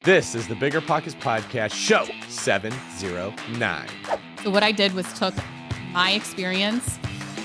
This is the BiggerPockets Podcast, show 709. So what I did was took my experience,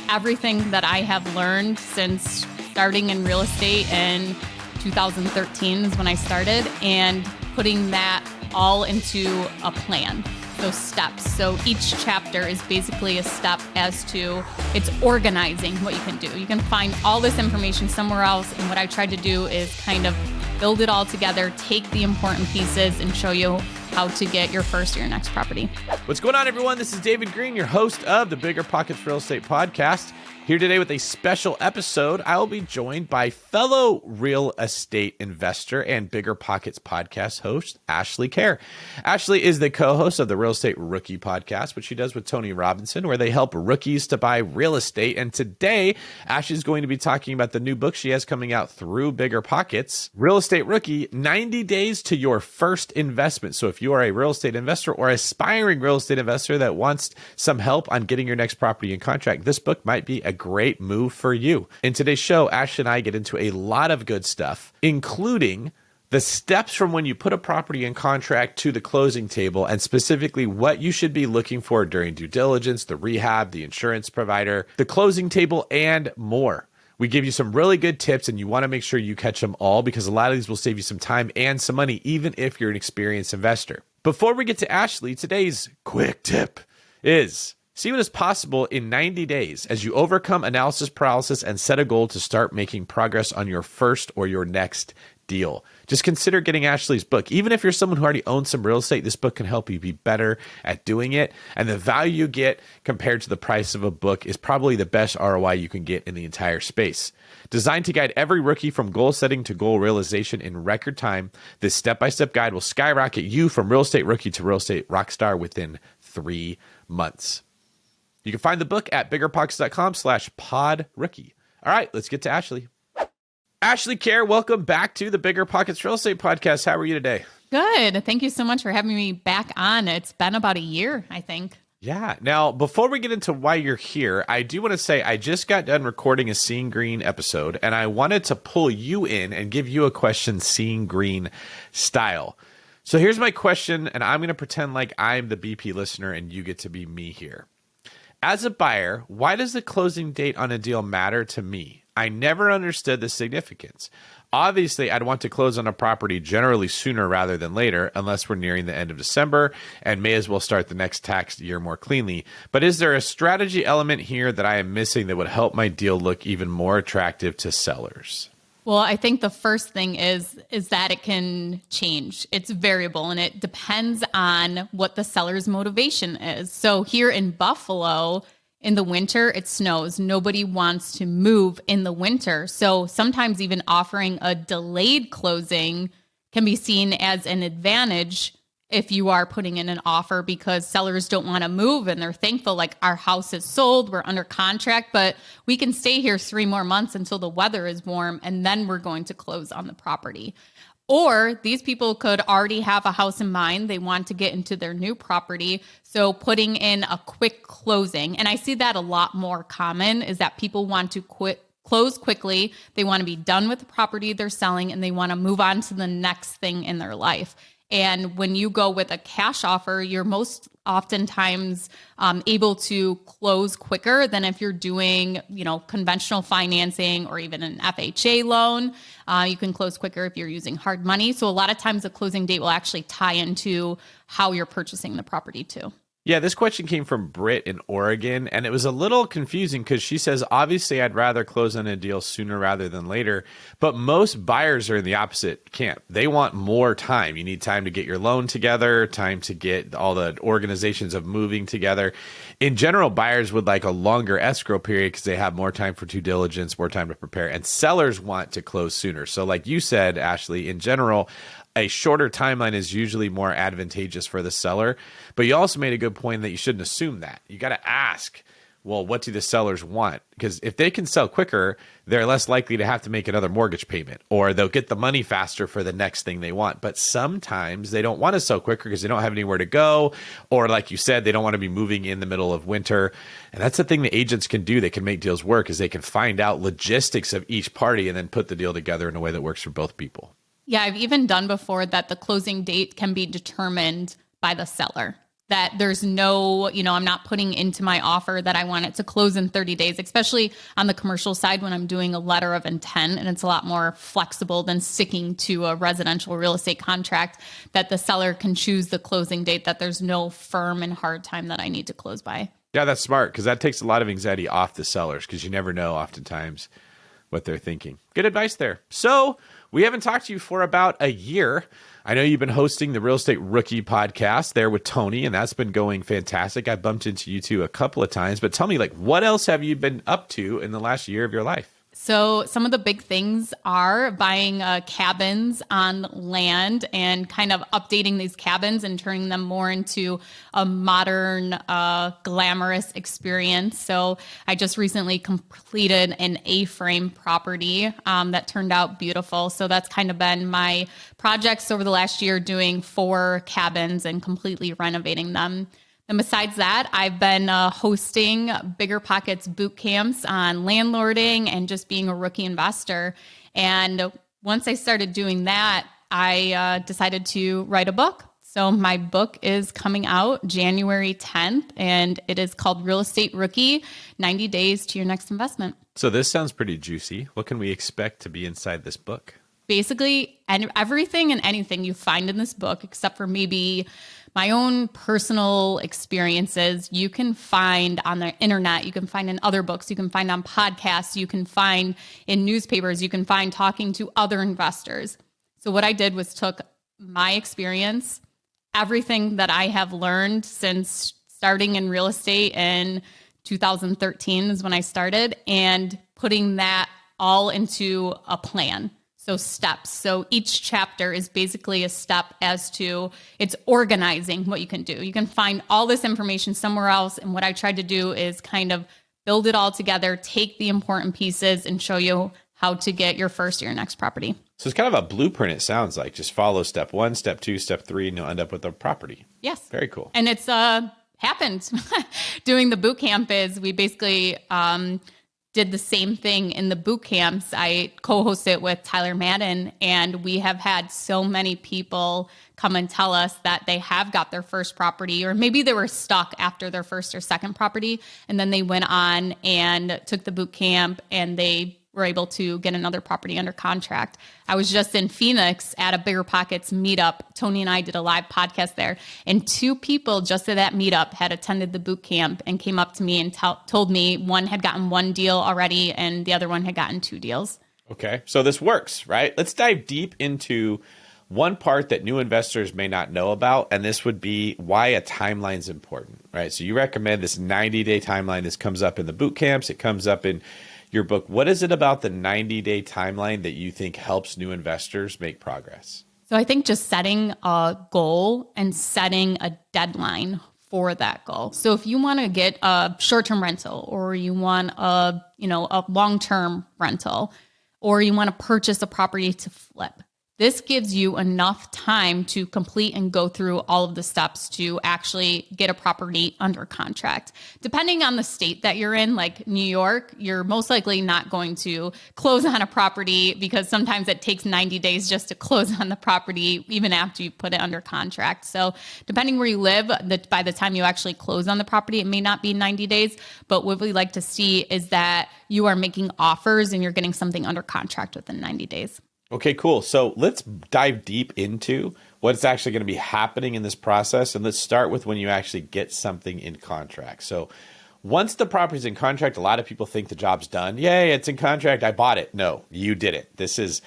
everything that I have learned since starting in real estate in 2013 is when I started, and putting that all into a plan. So steps. So each chapter is basically a step as to it's organizing what you can do. You can find all this information somewhere else, and what I tried to do is kind of build it all together, take the important pieces, and show you how to get your first or your next property. What's going on, everyone? This is David Green, your host of the BiggerPockets Real Estate Podcast. Here today with a special episode. I will be joined by fellow real estate investor and BiggerPockets podcast host, Ashley Kehr. Ashley is the co-host of the Real Estate Rookie podcast, which she does with Tony Robinson, where they help rookies to buy real estate. And today, Ashley is going to be talking about the new book she has coming out through BiggerPockets, Real Estate Rookie, 90 Days to Your First Investment. So if you are a real estate investor or aspiring real estate investor that wants some help on getting your next property in contract, this book might be a great move for you. In today's show, Ash and I get into a lot of good stuff, including the steps from when you put a property in contract to the closing table, and specifically what you should be looking for during due diligence, the rehab, the insurance provider, the closing table, and more. We give you some really good tips, and you want to make sure you catch them all because a lot of these will save you some time and some money, even if you're an experienced investor. Before we get to Ashley, today's quick tip is see what is possible in 90 days as you overcome analysis paralysis and set a goal to start making progress on your first or your next deal. Just consider getting Ashley's book. Even if you're someone who already owns some real estate, this book can help you be better at doing it. And the value you get compared to the price of a book is probably the best ROI you can get in the entire space. Designed to guide every rookie from goal setting to goal realization in record time, this step-by-step guide will skyrocket you from real estate rookie to real estate rockstar within 3 months. You can find the book at biggerpockets.com/podrookie. All right, let's get to Ashley. Ashley Kehr, welcome back to the BiggerPockets Real Estate Podcast. How are you today? Good. Thank you so much for having me back on. It's been about a year, I think. Yeah. Now, before we get into why you're here, I do want to say I just got done recording a Seeing Green episode, and I wanted to pull you in and give you a question Seeing Green style. So here's my question, and I'm going to pretend like I'm the BP listener and you get to be me here. As a buyer, why does the closing date on a deal matter to me? I never understood the significance. Obviously, I'd want to close on a property generally sooner rather than later, unless we're nearing the end of December and may as well start the next tax year more cleanly. But is there a strategy element here that I am missing that would help my deal look even more attractive to sellers? Well, I think the first thing is that it can change. It's variable, and it depends on what the seller's motivation is. So here in Buffalo, in the winter, it snows. Nobody wants to move in the winter. So sometimes even offering a delayed closing can be seen as an advantage if you are putting in an offer, because sellers don't want to move and they're thankful, like, our house is sold, we're under contract, but we can stay here 3 more months until the weather is warm, and then we're going to close on the property. Or these people could already have a house in mind. They want to get into their new property. So putting in a quick closing, and I see that a lot more common, is that people want to close quickly. They want to be done with the property they're selling, and they want to move on to the next thing in their life. And when you go with a cash offer, you're most oftentimes able to close quicker than if you're doing, conventional financing or even an FHA loan. You can close quicker if you're using hard money. So a lot of times the closing date will actually tie into how you're purchasing the property too. Yeah, this question came from Britt in Oregon, and it was a little confusing because she says, obviously, I'd rather close on a deal sooner rather than later, but most buyers are in the opposite camp. They want more time. You need time to get your loan together, time to get all the organizations of moving together. In general, buyers would like a longer escrow period because they have more time for due diligence, more time to prepare, and sellers want to close sooner. So like you said, Ashley, in general, a shorter timeline is usually more advantageous for the seller. But you also made a good point that you shouldn't assume that. You got to ask, well, what do the sellers want? Because if they can sell quicker, they're less likely to have to make another mortgage payment, or they'll get the money faster for the next thing they want. But sometimes they don't want to sell quicker because they don't have anywhere to go, or like you said, they don't want to be moving in the middle of winter. And that's the thing that agents can do. They can make deals work, is they can find out logistics of each party and then put the deal together in a way that works for both people. Yeah, I've even done before that the closing date can be determined by the seller. That there's no, I'm not putting into my offer that I want it to close in 30 days, especially on the commercial side when I'm doing a letter of intent, and it's a lot more flexible than sticking to a residential real estate contract, that the seller can choose the closing date, that there's no firm and hard time that I need to close by. Yeah, that's smart because that takes a lot of anxiety off the sellers because you never know oftentimes what they're thinking. Good advice there. So we haven't talked to you for about a year. I know you've been hosting the Real Estate Rookie podcast there with Tony, and that's been going fantastic. I bumped into you two a couple of times, but tell me, what else have you been up to in the last year of your life? So some of the big things are buying cabins on land and kind of updating these cabins and turning them more into a modern, glamorous experience. So I just recently completed an A-frame property that turned out beautiful. So that's kind of been my projects over the last year, doing 4 cabins and completely renovating them. And besides that, I've been hosting BiggerPockets boot camps on landlording and just being a rookie investor. And once I started doing that, I decided to write a book. So my book is coming out January 10th, and it is called Real Estate Rookie, 90 Days to Your Next Investment. So this sounds pretty juicy. What can we expect to be inside this book? Basically, everything and anything you find in this book, except for maybe my own personal experiences, you can find on the internet, you can find in other books, you can find on podcasts, you can find in newspapers, you can find talking to other investors. So what I did was took my experience, everything that I have learned since starting in real estate in 2013 is when I started, and putting that all into a plan. So steps. So each chapter is basically a step as to it's organizing what you can do. You can find all this information somewhere else. And what I tried to do is kind of build it all together, take the important pieces, and show you how to get your first or your next property. So it's kind of a blueprint, it sounds like. Just follow step 1, step 2, step 3, and you'll end up with a property. Yes. Very cool. And it's happened. Doing the boot camp is we basically did the same thing in the boot camps. I co-hosted it with Tyler Madden, and we have had so many people come and tell us that they have got their first property, or maybe they were stuck after their first or second property, and then they went on and took the boot camp and they were able to get another property under contract. I was just in Phoenix at a BiggerPockets meetup. Tony and I did a live podcast there, and 2 people just at that meetup had attended the boot camp and came up to me and told me one had gotten 1 deal already and the other one had gotten 2 deals. Okay, so this works, right? Let's dive deep into one part that new investors may not know about, and this would be why a timeline is important, right? So you recommend this 90-day timeline. This comes up in the boot camps. It comes up in your book. What is it about the 90-day timeline that you think helps new investors make progress? So I think just setting a goal and setting a deadline for that goal. So if you want to get a short-term rental, or you want a long-term rental, or you want to purchase a property to flip, this gives you enough time to complete and go through all of the steps to actually get a property under contract. Depending on the state that you're in, like New York, you're most likely not going to close on a property because sometimes it takes 90 days just to close on the property, even after you put it under contract. So depending where you live, by the time you actually close on the property, it may not be 90 days. But what we like to see is that you are making offers and you're getting something under contract within 90 days. Okay, cool. So let's dive deep into what's actually going to be happening in this process. And let's start with when you actually get something in contract. So once the property's in contract, a lot of people think the job's done. Yay, it's in contract. I bought it. No, you did it. This is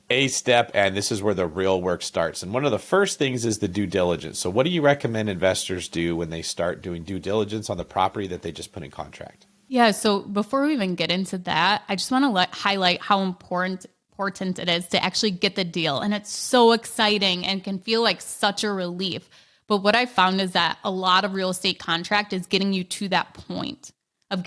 a step, and this is where the real work starts. And one of the first things is the due diligence. So what do you recommend investors do when they start doing due diligence on the property that they just put in contract? Yeah, so before we even get into that, I just want to highlight how important it is to actually get the deal. And it's so exciting and can feel like such a relief. But what I found is that a lot of real estate contract is getting you to that point of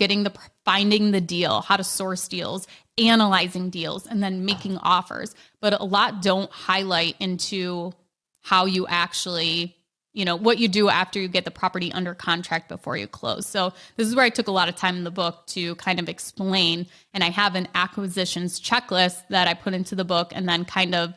finding the deal, how to source deals, analyzing deals, and then making offers. But a lot don't highlight into how you actually, what you do after you get the property under contract before you close. So this is where I took a lot of time in the book to kind of explain. And I have an acquisitions checklist that I put into the book, and then kind of,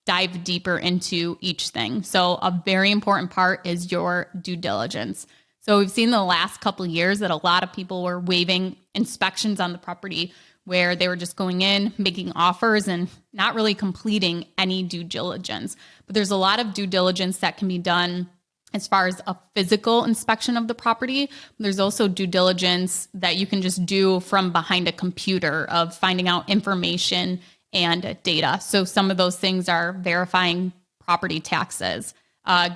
dive deeper into each thing. So a very important part is your due diligence. So we've seen the last couple of years that a lot of people were waiving inspections on the property where they were just going in, making offers and not really completing any due diligence. But there's a lot of due diligence that can be done as far as a physical inspection of the property. There's also due diligence that you can just do from behind a computer of finding out information and data. So some of those things are verifying property taxes,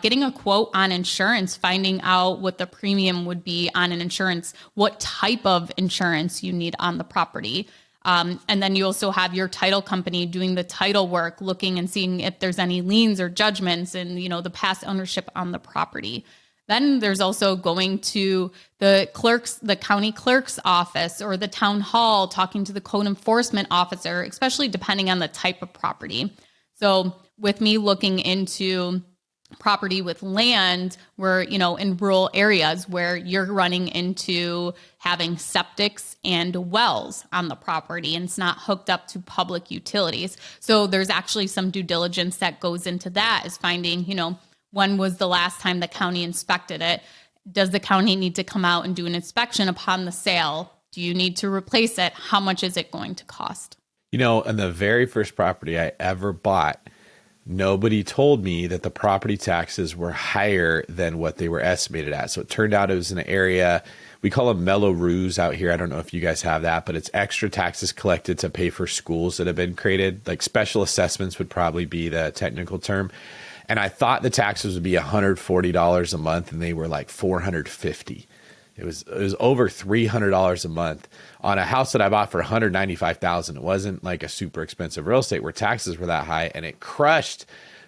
getting a quote on insurance, finding out what the premium would be on an insurance, what type of insurance you need on the property. And then you also have your title company doing the title work, looking and seeing if there's any liens or judgments and, the past ownership on the property. Then there's also going to the county clerk's office or the town hall, talking to the code enforcement officer, especially depending on the type of property. So with me looking into property with land where, in rural areas where you're running into having septics and wells on the property and it's not hooked up to public utilities. So there's actually some due diligence that goes into that, is finding, when was the last time the county inspected it? Does the county need to come out and do an inspection upon the sale? Do you need to replace it? How much is it going to cost? On the very first property I ever bought, nobody told me that the property taxes were higher than what they were estimated at. So it turned out it was in an area, we call them Mello-Roos out here. I don't know if you guys have that, but it's extra taxes collected to pay for schools that have been created. Like special assessments would probably be the technical term. And I thought the taxes would be $140 a month, and they were like $450. It was over $300 a month on a house that I bought for $195,000. It wasn't like a super expensive real estate where taxes were that high, and it crushed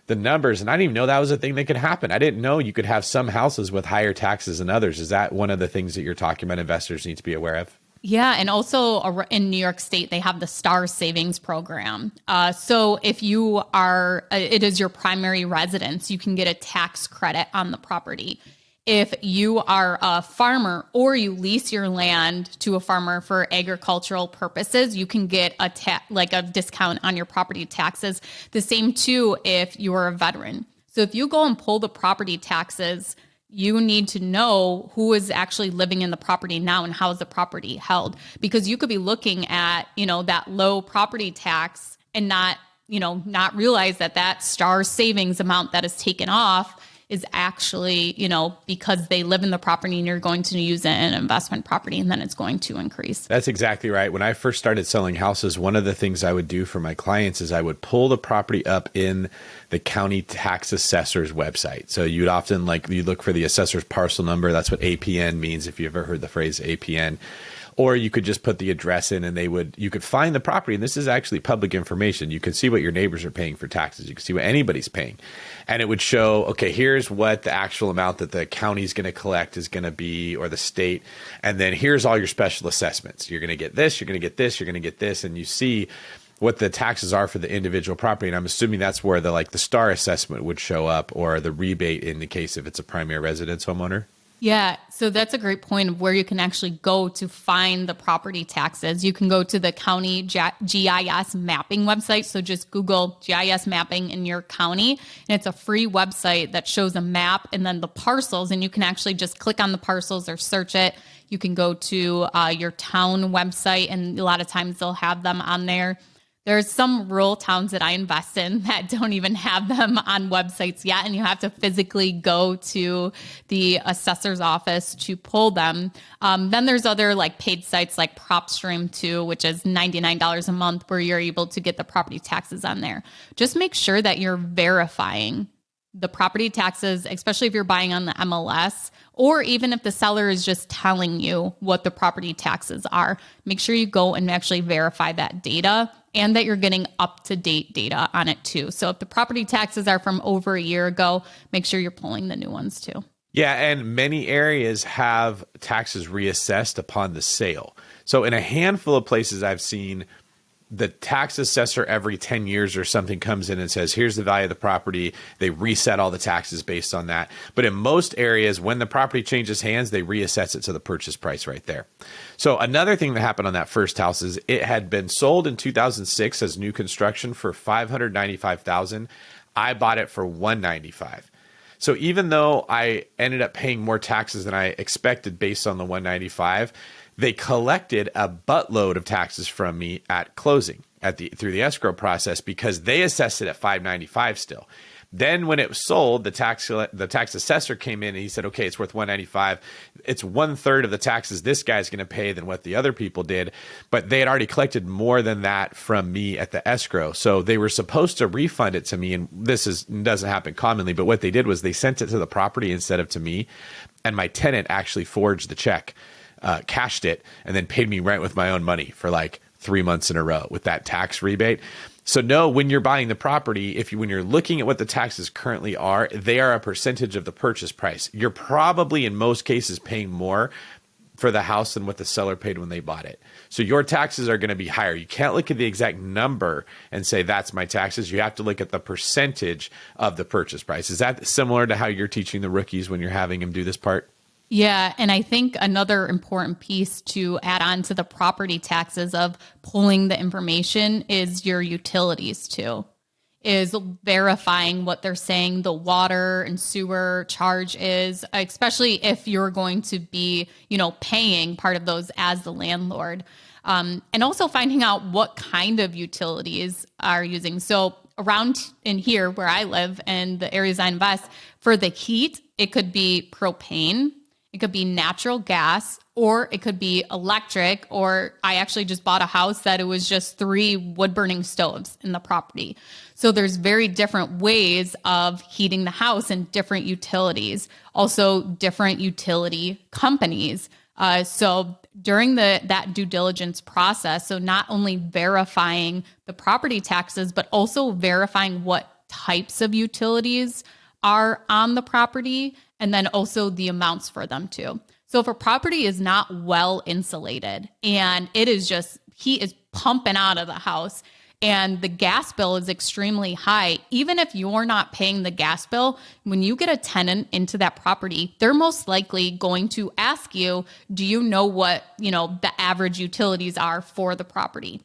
the numbers. And I didn't even know that was a thing that could happen. I didn't know you could have some houses with higher taxes than others. Is that one of the things that you're talking about investors need to be aware of? Yeah. And also in New York State, they have the STAR savings program. So if you are, it is your primary residence, you can get a tax credit on the property. If you are a farmer or you lease your land to a farmer for agricultural purposes, you can get a discount on your property taxes. The same too if you're a veteran. So if you go and pull the property taxes, you need to know who is actually living in the property now and how is the property held, because you could be looking at, that low property tax and not realize that STAR savings amount that is taken off is actually, because they live in the property and you're going to use it in an investment property, and then it's going to increase. That's exactly right. When I first started selling houses, one of the things I would do for my clients is I would pull the property up in the county tax assessor's website. So you'd often you look for the assessor's parcel number. That's what APN means, if you've ever heard the phrase APN. Or you could just put the address in and you could find the property. And this is actually public information. You can see what your neighbors are paying for taxes. You can see what anybody's paying. And it would show, okay, here's what the actual amount that the county is going to collect is going to be, or the state. And then here's all your special assessments. You're going to get this, you're going to get this, you're going to get this. And you see what the taxes are for the individual property. And I'm assuming that's where the STAR assessment would show up, or the rebate in the case if it's a primary residence homeowner. Yeah, so that's a great point of where you can actually go to find the property taxes. You can go to the county GIS mapping website. So just Google GIS mapping in your county, and it's a free website that shows a map and then the parcels, and you can actually just click on the parcels or search it. You can go to your town website, and a lot of times they'll have them on there. There's some rural towns that I invest in that don't even have them on websites yet, and you have to physically go to the assessor's office to pull them. Then there's other paid sites like PropStream too, which is $99 a month, where you're able to get the property taxes on there. Just make sure that you're verifying the property taxes, especially if you're buying on the MLS, or even if the seller is just telling you what the property taxes are. Make sure you go and actually verify that data, and that you're getting up-to-date data on it too. So if the property taxes are from over a year ago, make sure you're pulling the new ones too. Yeah, and many areas have taxes reassessed upon the sale. So in a handful of places I've seen, the tax assessor every 10 years or something comes in and says, here's the value of the property. They reset all the taxes based on that. But in most areas, when the property changes hands, they reassess it to the purchase price right there. So another thing that happened on that first house is it had been sold in 2006 as new construction for $595,000. I bought it for $195,000. So even though I ended up paying more taxes than I expected based on the $195,000, they collected a buttload of taxes from me at closing through the escrow process because they assessed it at $595,000 still. Then when it was sold, the tax assessor came in and he said, okay, it's worth $195,000. It's 1/3 of the taxes this guy's going to pay than what the other people did. But they had already collected more than that from me at the escrow. So they were supposed to refund it to me. And this doesn't happen commonly. But what they did was they sent it to the property instead of to me. And my tenant actually forged the check, cashed it, and then paid me rent with my own money for like 3 months in a row with that tax rebate. So no, when you're buying the property, when you're looking at what the taxes currently are, they are a percentage of the purchase price. You're probably in most cases paying more for the house than what the seller paid when they bought it. So your taxes are going to be higher. You can't look at the exact number and say that's my taxes. You have to look at the percentage of the purchase price. Is that similar to how you're teaching the rookies when you're having them do this part? Yeah. And I think another important piece to add on to the property taxes of pulling the information is your utilities too, is verifying what they're saying the water and sewer charge is, especially if you're going to be, paying part of those as the landlord. And also finding out what kind of utilities are using. So around in here where I live and the areas I invest, for the heat, it could be propane. It could be natural gas, or it could be electric, or I actually just bought a house that it was just 3 wood-burning stoves in the property. So there's very different ways of heating the house and different utilities, also different utility companies. So during that due diligence process, so not only verifying the property taxes, but also verifying what types of utilities are on the property, and then also the amounts for them too. So if a property is not well insulated and it is just heat is pumping out of the house and the gas bill is extremely high, even if you're not paying the gas bill, when you get a tenant into that property, they're most likely going to ask you, do you know what, the average utilities are for the property?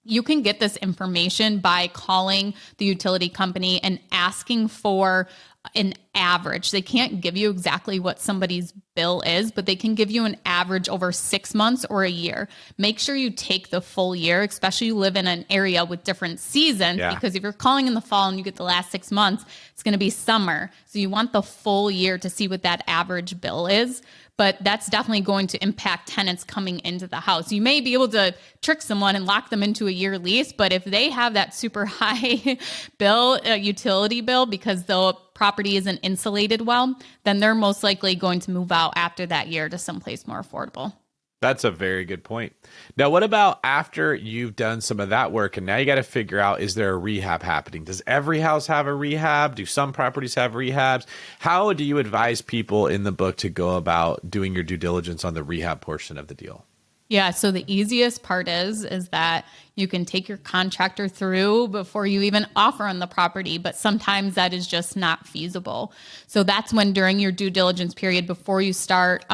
You can get this information by calling the utility company and asking for an average. They can't give you exactly what somebody's bill is, but they can give you an average over 6 months or a year. Make sure you take the full year, especially you live in an area with different seasons, because if you're calling in the fall and you get the last 6 months, it's going to be summer. So you want the full year to see what that average bill is. But that's definitely going to impact tenants coming into the house. You may be able to trick someone and lock them into a year lease, but if they have that super high bill, utility bill, because the property isn't insulated well, then they're most likely going to move out after that year to someplace more affordable. That's a very good point. Now, what about after you've done some of that work and now you got to figure out, is there a rehab happening? Does every house have a rehab? Do some properties have rehabs? How do you advise people in the book to go about doing your due diligence on the rehab portion of the deal? Yeah, so the easiest part is that you can take your contractor through before you even offer on the property, but sometimes that is just not feasible. So that's when during your due diligence period, before you start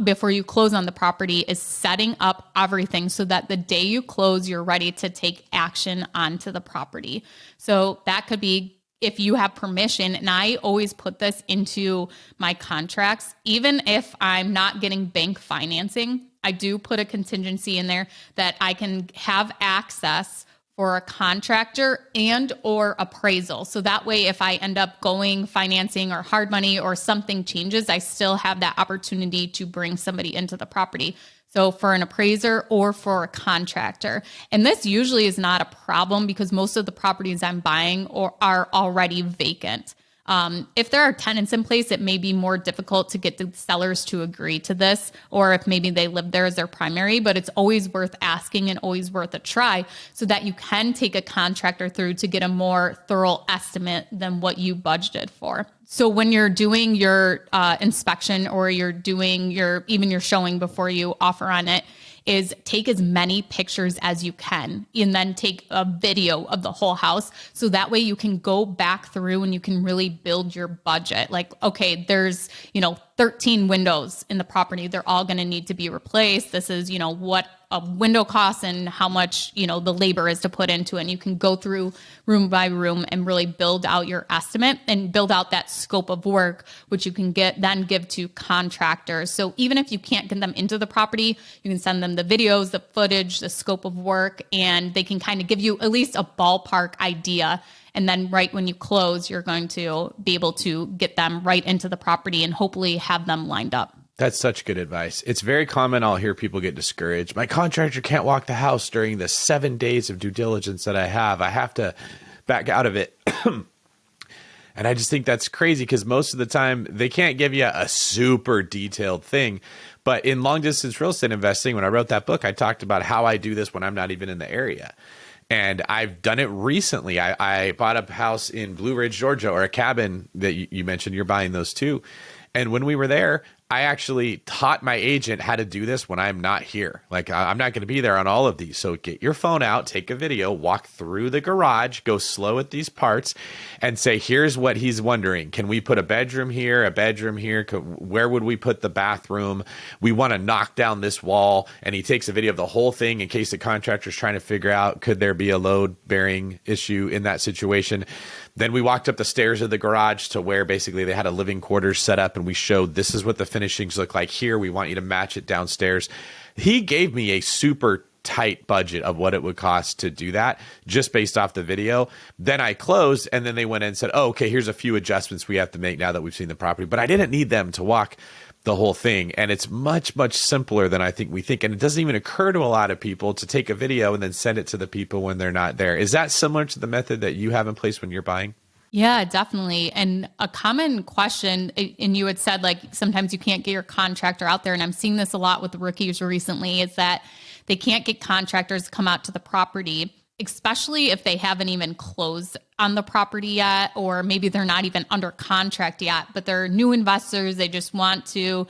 before you close on the property, is setting up everything so that the day you close, you're ready to take action onto the property. So that could be if you have permission, and I always put this into my contracts, even if I'm not getting bank financing, I do put a contingency in there that I can have access for a contractor and or appraisal. So that way, if I end up going financing or hard money or something changes, I still have that opportunity to bring somebody into the property. So for an appraiser or for a contractor. And this usually is not a problem because most of the properties I'm buying are already vacant. If there are tenants in place, it may be more difficult to get the sellers to agree to this, or if maybe they live there as their primary, but it's always worth asking and always worth a try so that you can take a contractor through to get a more thorough estimate than what you budgeted for. So when you're doing your inspection or you're doing your showing before you offer on it, is take as many pictures as you can and then take a video of the whole house. So that way you can go back through and you can really build your budget. Like, okay, there's, 13 windows in the property. They're all going to need to be replaced. This is, what a window costs and how much, the labor is to put into it. And you can go through room by room and really build out your estimate and build out that scope of work, which you can then give to contractors. So even if you can't get them into the property, you can send them the videos, the footage, the scope of work, and they can kind of give you at least a ballpark idea. And then right when you close, you're going to be able to get them right into the property and hopefully have them lined up. That's such good advice. It's very common. I'll hear people get discouraged. My contractor can't walk the house during the 7 days of due diligence that I have. I have to back out of it. And I just think that's crazy because most of the time they can't give you a super detailed thing. But in long distance real estate investing, when I wrote that book, I talked about how I do this when I'm not even in the area. And I've done it recently. I bought a house in Blue Ridge, Georgia, or a cabin that you mentioned. You're buying those too. And when we were there, I actually taught my agent how to do this when I'm not here. Like, I'm not going to be there on all of these. So get your phone out, take a video, walk through the garage, go slow at these parts, and say, here's what he's wondering. Can we put a bedroom here, a bedroom here? Where would we put the bathroom? We want to knock down this wall. And he takes a video of the whole thing in case the contractor's trying to figure out, could there be a load-bearing issue in that situation? Then we walked up the stairs of the garage to where basically they had a living quarters set up, and we showed this is what the finishings look like here. We want you to match it downstairs. He gave me a super tight budget of what it would cost to do that just based off the video. Then I closed, and then they went in and said, oh, okay, here's a few adjustments we have to make now that we've seen the property. But I didn't need them to walk the whole thing. And it's much, much simpler than I think we think. And it doesn't even occur to a lot of people to take a video and then send it to the people when they're not there. Is that similar to the method that you have in place when you're buying? Yeah, definitely. And a common question, and you had said like sometimes you can't get your contractor out there, and I'm seeing this a lot with the rookies recently, is that they can't get contractors to come out to the property, especially if they haven't even closed on the property yet, or maybe they're not even under contract yet, but they're new investors. They just want to,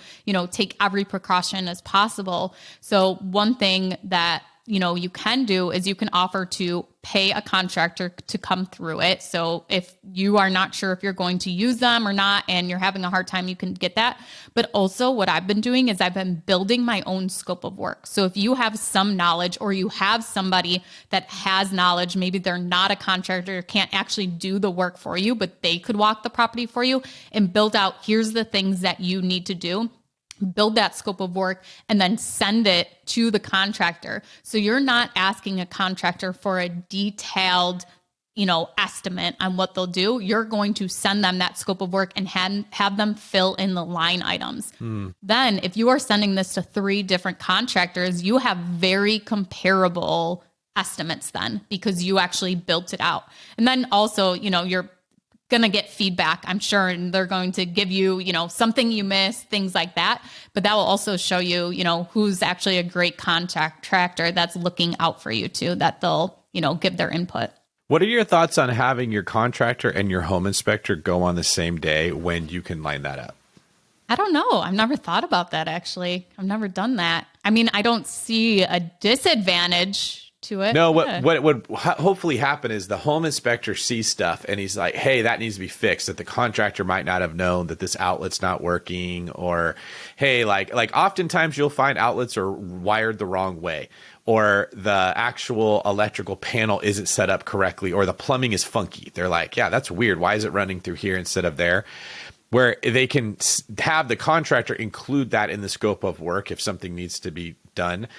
take every precaution as possible. So one thing that you can do is you can offer to pay a contractor to come through it. So if you are not sure if you're going to use them or not, and you're having a hard time, you can get that. But also what I've been doing is I've been building my own scope of work. So if you have some knowledge, or you have somebody that has knowledge, maybe they're not a contractor, can't actually do the work for you, but they could walk the property for you and build out, here's the things that you need to do. Build that scope of work and then send it to the contractor. So you're not asking a contractor for a detailed, estimate on what they'll do. You're going to send them that scope of work and have them fill in the line items. Then if you are sending this to 3 different contractors, you have very comparable estimates then, because you actually built it out. And then also, you're going to get feedback, I'm sure, and they're going to give you, something you missed, things like that. But that will also show you, who's actually a great contractor that's looking out for you too, that they'll, give their input. What are your thoughts on having your contractor and your home inspector go on the same day when you can line that up? I don't know. I've never thought about that, actually. I've never done that. I mean, I don't see a disadvantage to it. No, what would hopefully happen is the home inspector sees stuff and he's like, hey, that needs to be fixed, that the contractor might not have known that this outlet's not working, or hey, like oftentimes you'll find outlets are wired the wrong way, or the actual electrical panel isn't set up correctly, or the plumbing is funky. They're like, yeah, that's weird. Why is it running through here instead of there? Where they can have the contractor include that in the scope of work if something needs to be done.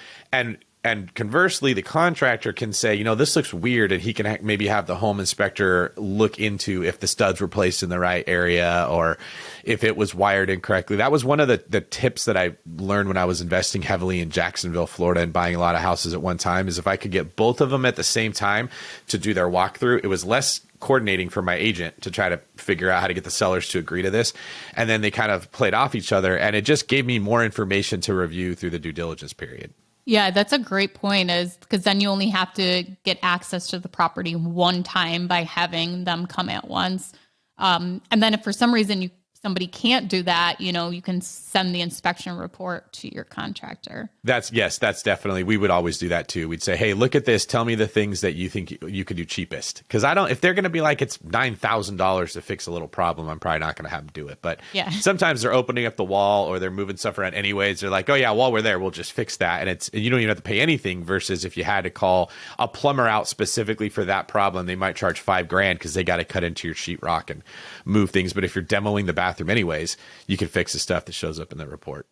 And conversely, the contractor can say, this looks weird, and he can maybe have the home inspector look into if the studs were placed in the right area or if it was wired incorrectly. That was one of the tips that I learned when I was investing heavily in Jacksonville, Florida, and buying a lot of houses at one time, is if I could get both of them at the same time to do their walkthrough, it was less coordinating for my agent to try to figure out how to get the sellers to agree to this. And then they kind of played off each other, and it just gave me more information to review through the due diligence period. Yeah, that's a great point, is because then you only have to get access to the property one time by having them come at once. And then if for some reason you somebody can't do that, you can send the inspection report to your contractor. That's definitely, we would always do that too. We'd say, hey, look at this. Tell me the things that you think you could do cheapest. Because if they're going to be like, it's $9,000 to fix a little problem, I'm probably not going to have them do it. But sometimes they're opening up the wall or they're moving stuff around anyways. They're like, oh yeah, while we're there, we'll just fix that. And you don't even have to pay anything, versus if you had to call a plumber out specifically for that problem, they might charge $5,000 because they got to cut into your sheetrock and move things. But if you're demoing the bathroom anyways, you can fix the stuff that shows up in the report.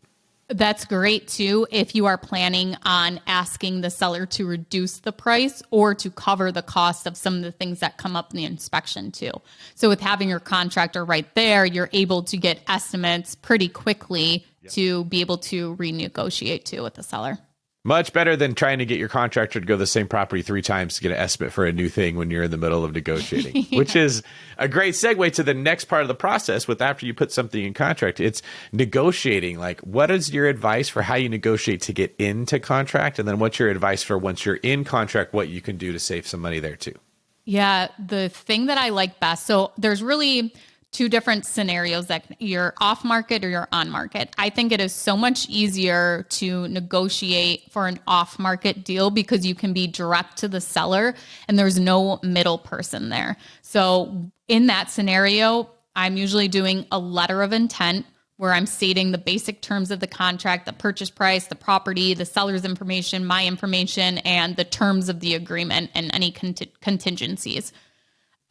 That's great too if you are planning on asking the seller to reduce the price or to cover the cost of some of the things that come up in the inspection too. So with having your contractor right there, you're able to get estimates pretty quickly to be able to renegotiate too with the seller. Much better than trying to get your contractor to go to the same property 3 times to get an estimate for a new thing when you're in the middle of negotiating, which is a great segue to the next part of the process. With after you put something in contract, it's negotiating. Like, what is your advice for how you negotiate to get into contract? And then what's your advice for once you're in contract, what you can do to save some money there too? Yeah, the thing that I like best, so there's really 2 different scenarios, that you're off market or you're on market. I think it is so much easier to negotiate for an off market deal because you can be direct to the seller and there's no middle person there. So in that scenario, I'm usually doing a letter of intent where I'm stating the basic terms of the contract, the purchase price, the property, the seller's information, my information, and the terms of the agreement and any contingencies.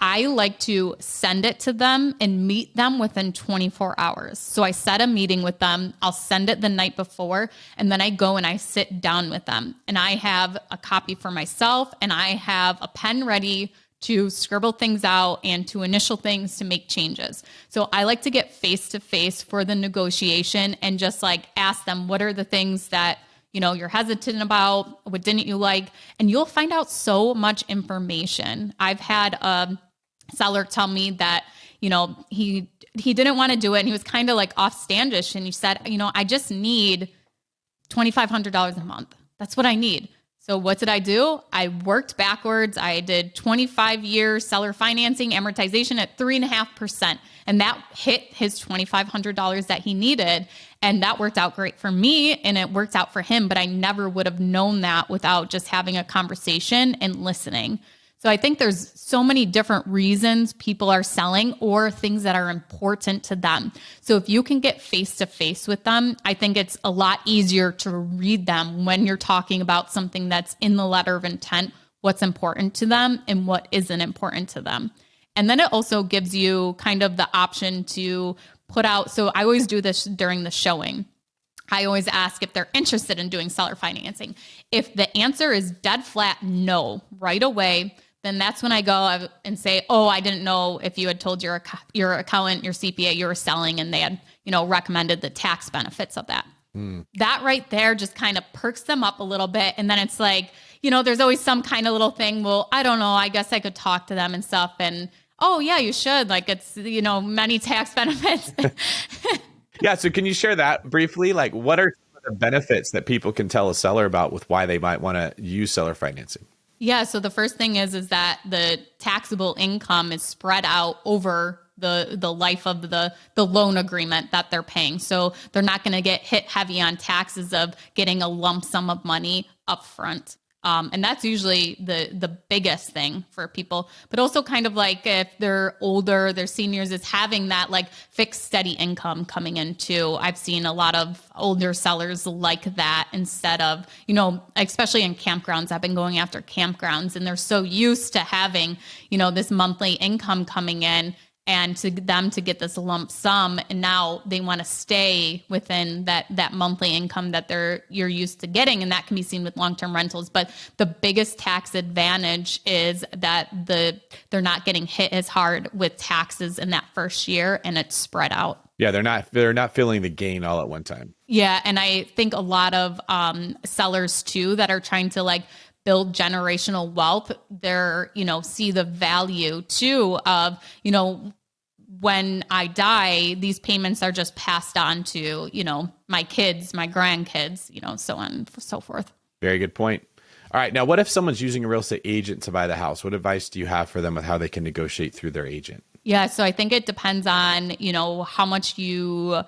I like to send it to them and meet them within 24 hours. So I set a meeting with them. I'll send it the night before, and then I go and I sit down with them. And I have a copy for myself, and I have a pen ready to scribble things out and to initial things to make changes. So I like to get face to face for the negotiation and just like ask them, what are the things that you're hesitant about? What didn't you like? And you'll find out so much information. I've had a seller tell me that, he didn't want to do it. And he was kind of like offstandish. And he said, I just need $2,500 a month. That's what I need. So what did I do? I worked backwards. I did 25-year seller financing amortization at 3.5%. And that hit his $2,500 that he needed. And that worked out great for me and it worked out for him. But I never would have known that without just having a conversation and listening. So I think there's so many different reasons people are selling or things that are important to them. So if you can get face to face with them, I think it's a lot easier to read them when you're talking about something that's in the letter of intent, what's important to them and what isn't important to them. And then it also gives you kind of the option to put out. So I always do this during the showing. I always ask if they're interested in doing seller financing. If the answer is dead flat no right away, then that's when I go and say, oh, I didn't know if you had told your accountant, your CPA, you were selling and they had, recommended the tax benefits of that. That right there just kind of perks them up a little bit. And then it's like, there's always some kind of little thing. Well, I don't know. I guess I could talk to them and stuff. And, oh yeah, you should. Like it's, many tax benefits. Yeah. So can you share that briefly? Like what are some of the benefits that people can tell a seller about with why they might want to use seller financing? Yeah. So the first thing is that the taxable income is spread out over the life of the loan agreement that they're paying. So they're not going to get hit heavy on taxes of getting a lump sum of money up front. And that's usually the biggest thing for people, but also kind of like if they're older, they're seniors, is having that like fixed steady income coming in too. I've seen a lot of older sellers like that instead of, especially in campgrounds. I've been going after campgrounds and they're so used to having, this monthly income coming in and to them to get this lump sum. And now they want to stay within that monthly income that you're used to getting. And that can be seen with long-term rentals. But the biggest tax advantage is that they're not getting hit as hard with taxes in that first year and it's spread out. Yeah, they're not feeling the gain all at one time. Yeah. And I think a lot of sellers too that are trying to like build generational wealth, they're, see the value too of, when I die, these payments are just passed on to, my kids, my grandkids, so on and so forth. Very good point. All right. Now, what if someone's using a real estate agent to buy the house? What advice do you have for them with how they can negotiate through their agent? Yeah. So I think it depends on, how much you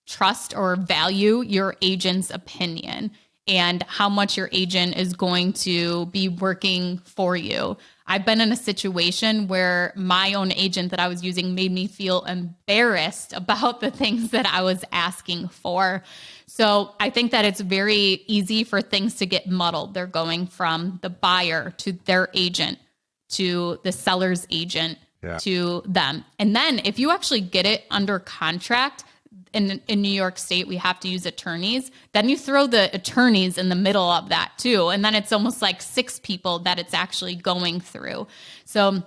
trust or value your agent's opinion and how much your agent is going to be working for you. I've been in a situation where my own agent that I was using made me feel embarrassed about the things that I was asking for. So I think that it's very easy for things to get muddled. They're going from the buyer to their agent to the seller's agent to them. And then if you actually get it under contract, in New York State, we have to use attorneys. Then you throw the attorneys in the middle of that too. And then it's almost like 6 people that it's actually going through. So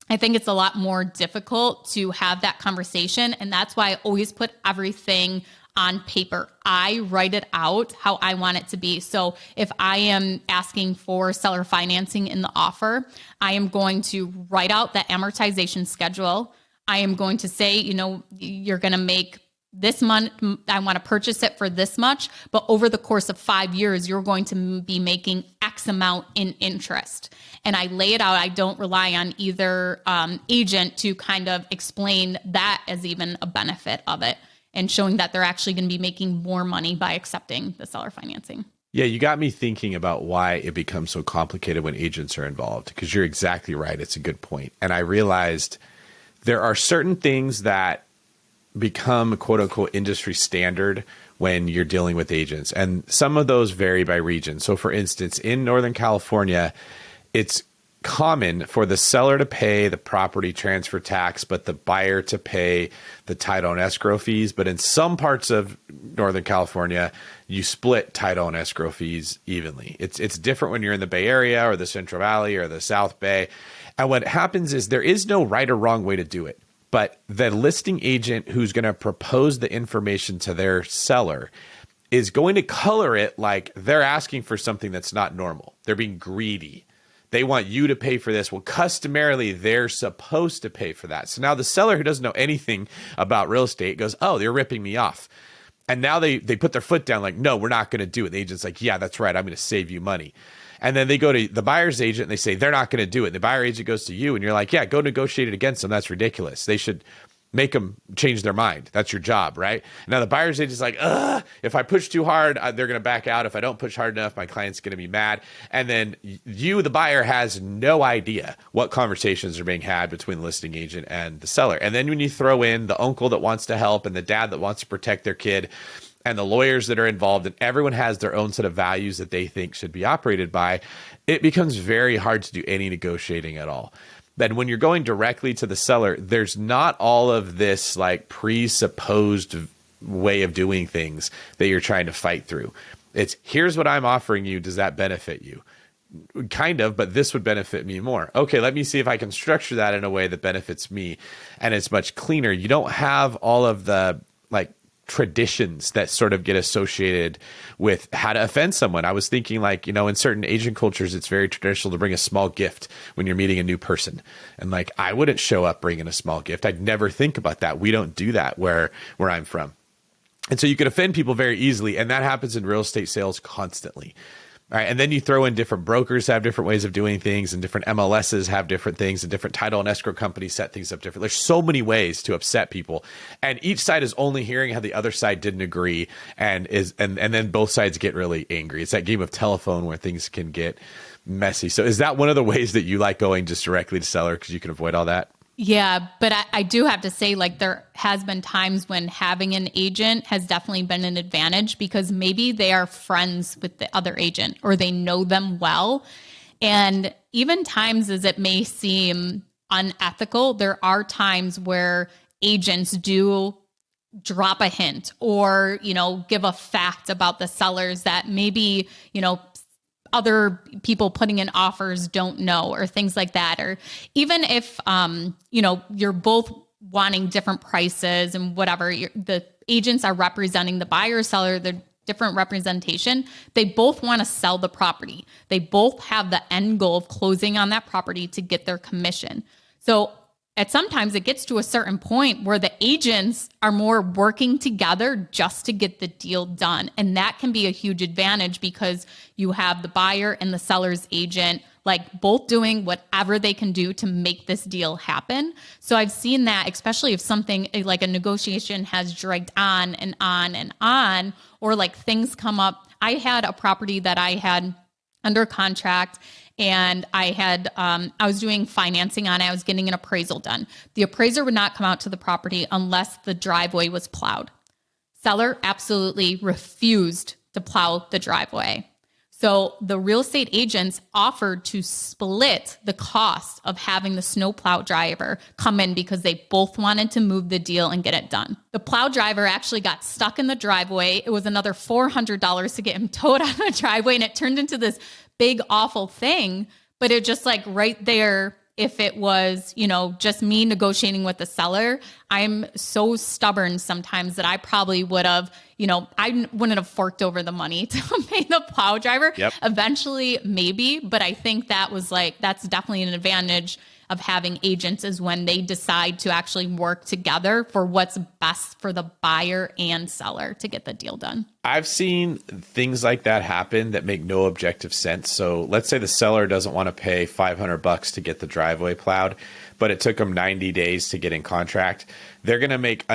I think it's a lot more difficult to have that conversation. And that's why I always put everything on paper. I write it out how I want it to be. So if I am asking for seller financing in the offer, I am going to write out the amortization schedule. I am going to say, you're going to make this month, I want to purchase it for this much, but over the course of 5 years, you're going to be making X amount in interest. And I lay it out. I don't rely on either agent to kind of explain that as even a benefit of it and showing that they're actually going to be making more money by accepting the seller financing. Yeah, you got me thinking about why it becomes so complicated when agents are involved, because you're exactly right. It's a good point. And I realized there are certain things that become quote unquote industry standard when you're dealing with agents. And some of those vary by region. So for instance, in Northern California, it's common for the seller to pay the property transfer tax, but the buyer to pay the title and escrow fees. But in some parts of Northern California, you split title and escrow fees evenly. It's different when you're in the Bay Area or the Central Valley or the South Bay. And what happens is there is no right or wrong way to do it. But the listing agent who's going to propose the information to their seller is going to color it like they're asking for something that's not normal. They're being greedy. They want you to pay for this. Well, customarily, they're supposed to pay for that. So now the seller who doesn't know anything about real estate goes, oh, they're ripping me off. And now they put their foot down like, no, we're not going to do it. The agent's like, yeah, that's right. I'm going to save you money. And then they go to the buyer's agent and they say, they're not going to do it. The buyer agent goes to you and you're like, yeah, go negotiate it against them. That's ridiculous. They should make them change their mind. That's your job, right? Now the buyer's agent's like, if I push too hard, they're going to back out. If I don't push hard enough, my client's going to be mad. And then you, the buyer, has no idea what conversations are being had between the listing agent and the seller. And then when you throw in the uncle that wants to help and the dad that wants to protect their kid, and the lawyers that are involved, and everyone has their own set of values that they think should be operated by, it becomes very hard to do any negotiating at all. Then when you're going directly to the seller, there's not all of this like presupposed way of doing things that you're trying to fight through. It's here's what I'm offering you. Does that benefit you? Kind of, but this would benefit me more. Okay, let me see if I can structure that in a way that benefits me. And it's much cleaner. You don't have all of the like traditions that sort of get associated with how to offend someone. I was thinking like, in certain Asian cultures, it's very traditional to bring a small gift when you're meeting a new person. And like, I wouldn't show up bringing a small gift. I'd never think about that. We don't do that where I'm from. And so you can offend people very easily. And that happens in real estate sales constantly. All right. And then you throw in different brokers have different ways of doing things, and different MLSs have different things, and different title and escrow companies set things up different. There's so many ways to upset people. And each side is only hearing how the other side didn't agree and then both sides get really angry. It's that game of telephone where things can get messy. So is that one of the ways that you like going just directly to seller because you can avoid all that? Yeah, but I do have to say, like, there has been times when having an agent has definitely been an advantage because maybe they are friends with the other agent or they know them well. And even times as it may seem unethical, there are times where agents do drop a hint or, give a fact about the sellers that maybe, other people putting in offers don't know, or things like that. Or even if, you're both wanting different prices and whatever, the agents are representing the buyer or seller, the different representation, they both want to sell the property. They both have the end goal of closing on that property to get their commission. So sometimes it gets to a certain point where the agents are more working together just to get the deal done. And that can be a huge advantage because you have the buyer and the seller's agent like both doing whatever they can do to make this deal happen. So I've seen that, especially if something like a negotiation has dragged on and on and on, or like things come up. I had a property that I had under contract, and I was doing financing on it. I was getting an appraisal done. The appraiser would not come out to the property unless the driveway was plowed. Seller absolutely refused to plow the driveway. So the real estate agents offered to split the cost of having the snowplow driver come in because they both wanted to move the deal and get it done. The plow driver actually got stuck in the driveway. It was another $400 to get him towed out of the driveway, and it turned into this big, awful thing. But it just like right there, if it was, just me negotiating with the seller, I'm so stubborn sometimes that I probably would have, I wouldn't have forked over the money to pay the plow driver. Yep. Eventually, maybe, but I think that's definitely an advantage of having agents, is when they decide to actually work together for what's best for the buyer and seller to get the deal done. I've seen things like that happen that make no objective sense. So let's say the seller doesn't want to pay $500 to get the driveway plowed, but it took them 90 days to get in contract. They're going to make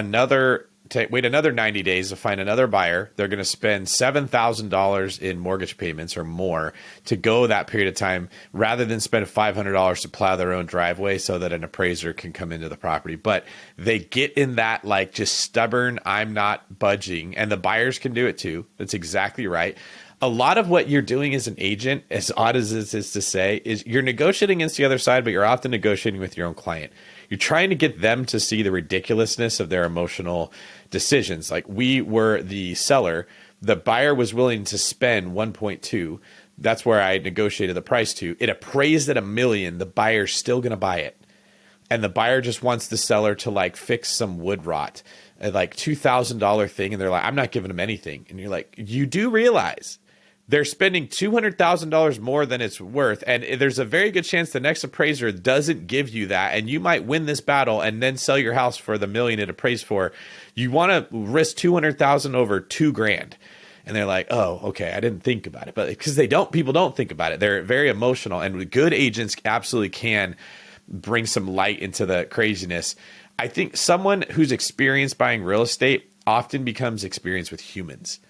wait another 90 days to find another buyer. They're going to spend $7,000 in mortgage payments or more to go that period of time, rather than spend $500 to plow their own driveway so that an appraiser can come into the property. But they get in that like just stubborn, I'm not budging, and the buyers can do it too. That's exactly right. A lot of what you're doing as an agent, as odd as this is to say, is you're negotiating against the other side, but you're often negotiating with your own client. You're trying to get them to see the ridiculousness of their emotional decisions. Like, we were the seller. The buyer was willing to spend 1.2. That's where I negotiated the price to. It appraised at $1 million. The buyer's still going to buy it. And the buyer just wants the seller to like fix some wood rot, a like $2,000 thing. And they're like, I'm not giving them anything. And you're like, you do realize they're spending $200,000 more than it's worth. And there's a very good chance the next appraiser doesn't give you that. And you might win this battle and then sell your house for the $1 million it appraised for. You want to risk $200,000 over $2,000. And they're like, oh, okay, I didn't think about it. But because people don't think about it. They're very emotional, and good agents absolutely can bring some light into the craziness. I think someone who's experienced buying real estate often becomes experienced with humans.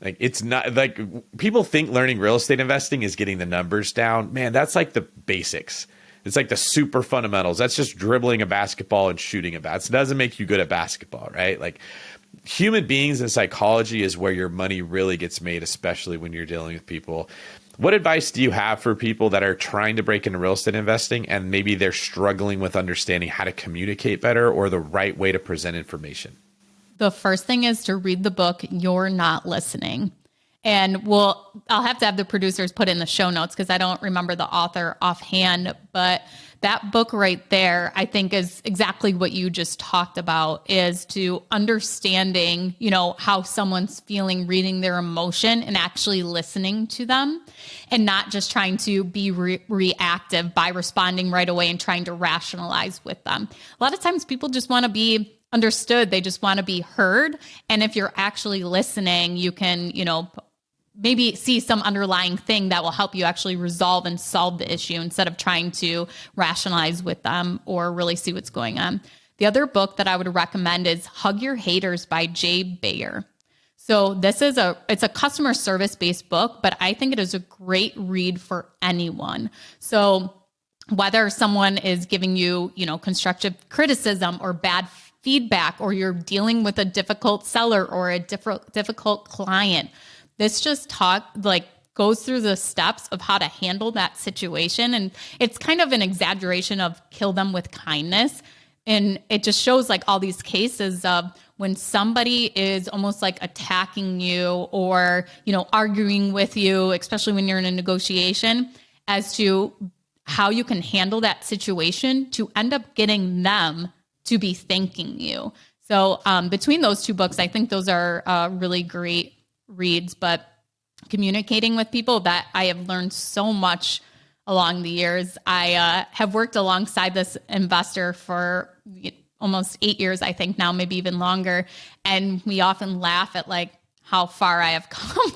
Like, it's not like people think learning real estate investing is getting the numbers down. Man, that's like the basics. It's like the super fundamentals. That's just dribbling a basketball and shooting a basketball. It doesn't make you good at basketball, right? Like, human beings and psychology is where your money really gets made, especially when you're dealing with people. What advice do you have for people that are trying to break into real estate investing and maybe they're struggling with understanding how to communicate better or the right way to present information? The first thing is to read the book, You're Not Listening. And I'll have to have the producers put in the show notes because I don't remember the author offhand, but that book right there, I think, is exactly what you just talked about, is to understanding, how someone's feeling, reading their emotion and actually listening to them, and not just trying to be reactive by responding right away and trying to rationalize with them. A lot of times people just want to be understood. They just want to be heard. And if you're actually listening, you can, maybe see some underlying thing that will help you actually resolve and solve the issue instead of trying to rationalize with them or really see what's going on. The other book that I would recommend is Hug Your Haters by Jay Bayer. So it's a customer service based book, but I think it is a great read for anyone. So whether someone is giving you, constructive criticism or bad feedback, or you're dealing with a difficult seller or a difficult client, this just goes through the steps of how to handle that situation. And it's kind of an exaggeration of kill them with kindness. And it just shows like all these cases of when somebody is almost like attacking you or, arguing with you, especially when you're in a negotiation, as to how you can handle that situation to end up getting them to be thanking you. So between those two books, I think those are really great reads. But communicating with people, that I have learned so much along the years. I have worked alongside this investor for almost 8 years, I think now, maybe even longer. And we often laugh at like how far I have come.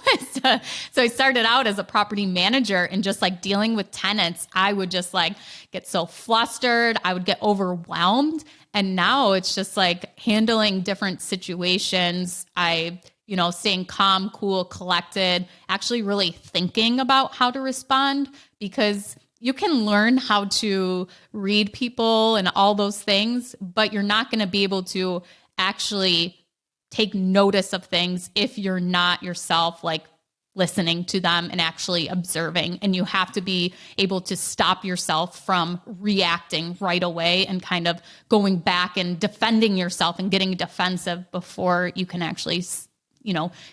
So I started out as a property manager and just like dealing with tenants, I would just like get so flustered. I would get overwhelmed. And now it's just like handling different situations. Staying calm, cool, collected, actually really thinking about how to respond, because you can learn how to read people and all those things, but you're not going to be able to actually take notice of things if you're not yourself like listening to them and actually observing. And you have to be able to stop yourself from reacting right away and kind of going back and defending yourself and getting defensive before you can actually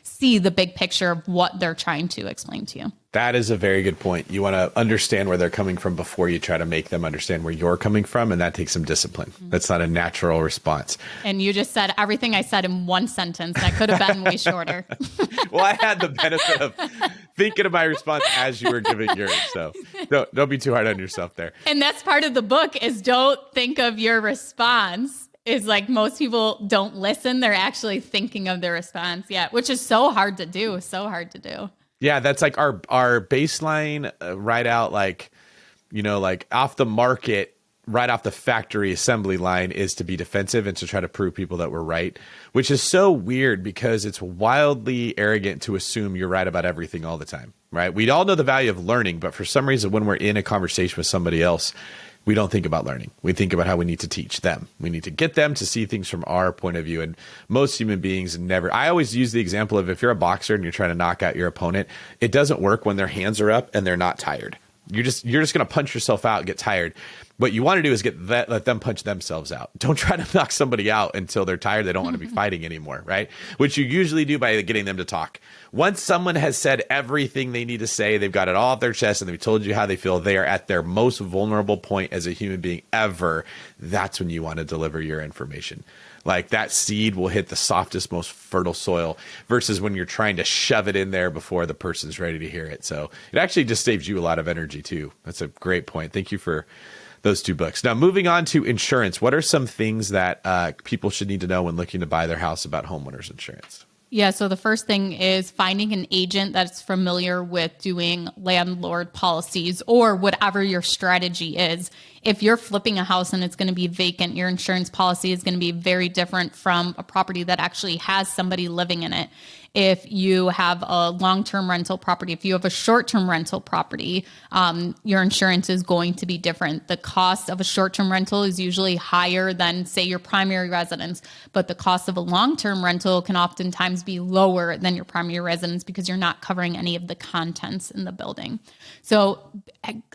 see the big picture of what they're trying to explain to you. That is a very good point. You want to understand where they're coming from before you try to make them understand where you're coming from. And that takes some discipline. Mm-hmm. That's not a natural response. And you just said everything I said in one sentence. That could have been way shorter. Well, I had the benefit of thinking of my response as you were giving yours. So don't be too hard on yourself there. And that's part of the book is don't think of your response. Is like most people don't listen. They're actually thinking of their response. Yeah. Which is so hard to do. Yeah, that's like our baseline right out, like off the market, right off the factory assembly line is to be defensive and to try to prove people that we're right, which is so weird because it's wildly arrogant to assume you're right about everything all the time, right? We all know the value of learning, but for some reason, when we're in a conversation with somebody else, we don't think about learning. We think about how we need to teach them. We need to get them to see things from our point of view. And most human beings never, I always use the example of if you're a boxer and you're trying to knock out your opponent, it doesn't work when their hands are up and they're not tired. You're just going to punch yourself out and get tired. What you want to do is let them punch themselves out. Don't try to knock somebody out until they're tired. They don't want to be fighting anymore, right? Which you usually do by getting them to talk. Once someone has said everything they need to say, they've got it all off their chest and they've told you how they feel, they are at their most vulnerable point as a human being ever. That's when you want to deliver your information. Like that seed will hit the softest, most fertile soil versus when you're trying to shove it in there before the person's ready to hear it. So it actually just saves you a lot of energy too. That's a great point. Thank you for those two books. Now, moving on to insurance, what are some things that people should need to know when looking to buy their house about homeowners insurance? Yeah, so the first thing is finding an agent that's familiar with doing landlord policies or whatever your strategy is. If you're flipping a house and it's going to be vacant, your insurance policy is going to be very different from a property that actually has somebody living in it. If you have a long-term rental property, if you have a short-term rental property, your insurance is going to be different. The cost of a short-term rental is usually higher than, say, your primary residence, but the cost of a long-term rental can oftentimes be lower than your primary residence because you're not covering any of the contents in the building. So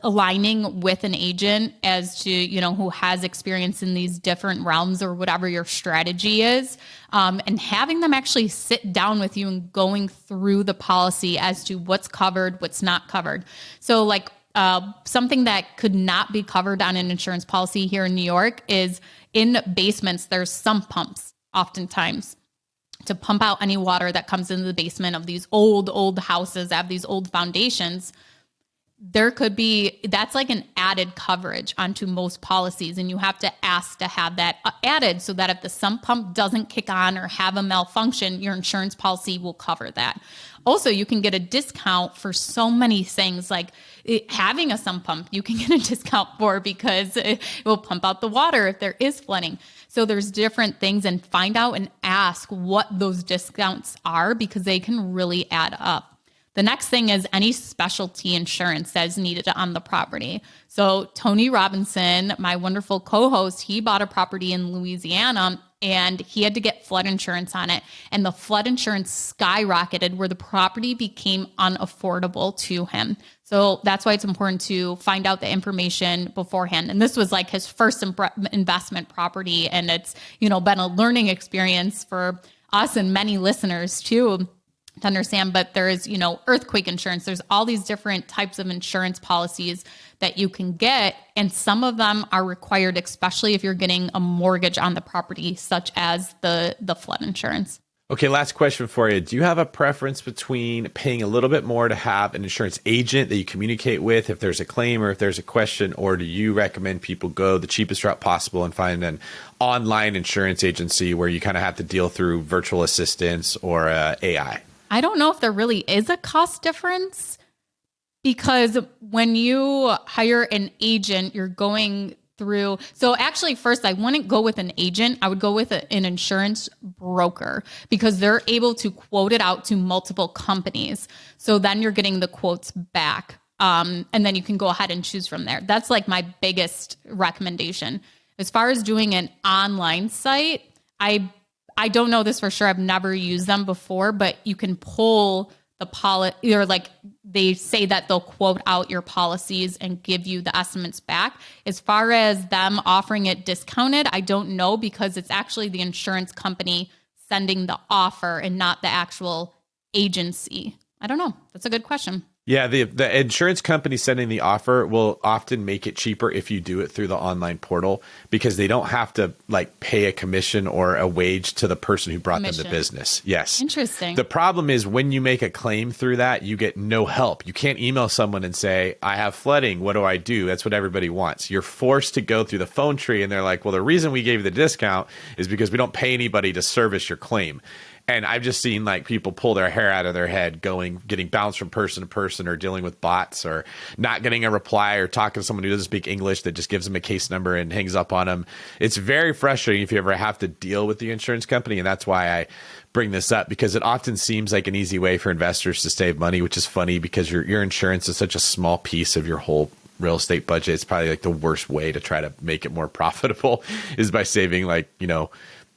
aligning with an agent as to, who has experience in these different realms or whatever your strategy is, and having them actually sit down with you and going through the policy as to what's covered, what's not covered. So like something that could not be covered on an insurance policy here in New York is in basements, there's sump pumps oftentimes to pump out any water that comes into the basement of these old houses that have these old foundations. That's like an added coverage onto most policies. And you have to ask to have that added so that if the sump pump doesn't kick on or have a malfunction, your insurance policy will cover that. Also, you can get a discount for so many things like having a sump pump, you can get a discount for because it will pump out the water if there is flooding. So there's different things, and find out and ask what those discounts are because they can really add up. The next thing is any specialty insurance that is needed on the property. So Tony Robinson, my wonderful co-host, he bought a property in Louisiana and he had to get flood insurance on it. And the flood insurance skyrocketed where the property became unaffordable to him. So that's why it's important to find out the information beforehand. And this was like his first investment property. And it's, been a learning experience for us and many listeners too, to understand, but there is, earthquake insurance. There's all these different types of insurance policies that you can get. And some of them are required, especially if you're getting a mortgage on the property, such as the flood insurance. Okay, last question for you. Do you have a preference between paying a little bit more to have an insurance agent that you communicate with if there's a claim or if there's a question, or do you recommend people go the cheapest route possible and find an online insurance agency where you kind of have to deal through virtual assistants or AI? I don't know if there really is a cost difference, because when you hire an agent, you're going through. So actually, first, I wouldn't go with an agent. I would go with an insurance broker, because they're able to quote it out to multiple companies. So then you're getting the quotes back. And then you can go ahead and choose from there. That's like my biggest recommendation. As far as doing an online site, I don't know this for sure. I've never used them before, but you can pull the policy, or like they say that they'll quote out your policies and give you the estimates back. As far as them offering it discounted, I don't know, because it's actually the insurance company sending the offer and not the actual agency. I don't know. That's a good question. Yeah, the insurance company sending the offer will often make it cheaper if you do it through the online portal, because they don't have to like pay a commission or a wage to the person who brought them the business. Yes. Interesting. The problem is when you make a claim through that, you get no help. You can't email someone and say, I have flooding. What do I do? That's what everybody wants. You're forced to go through the phone tree, and they're like, well, the reason we gave you the discount is because we don't pay anybody to service your claim. And I've just seen like people pull their hair out of their head getting bounced from person to person, or dealing with bots, or not getting a reply, or talking to someone who doesn't speak English that just gives them a case number and hangs up on them. It's very frustrating if you ever have to deal with the insurance company. And that's why I bring this up, because it often seems like an easy way for investors to save money, which is funny because your insurance is such a small piece of your whole real estate budget. It's probably like the worst way to try to make it more profitable is by saving like,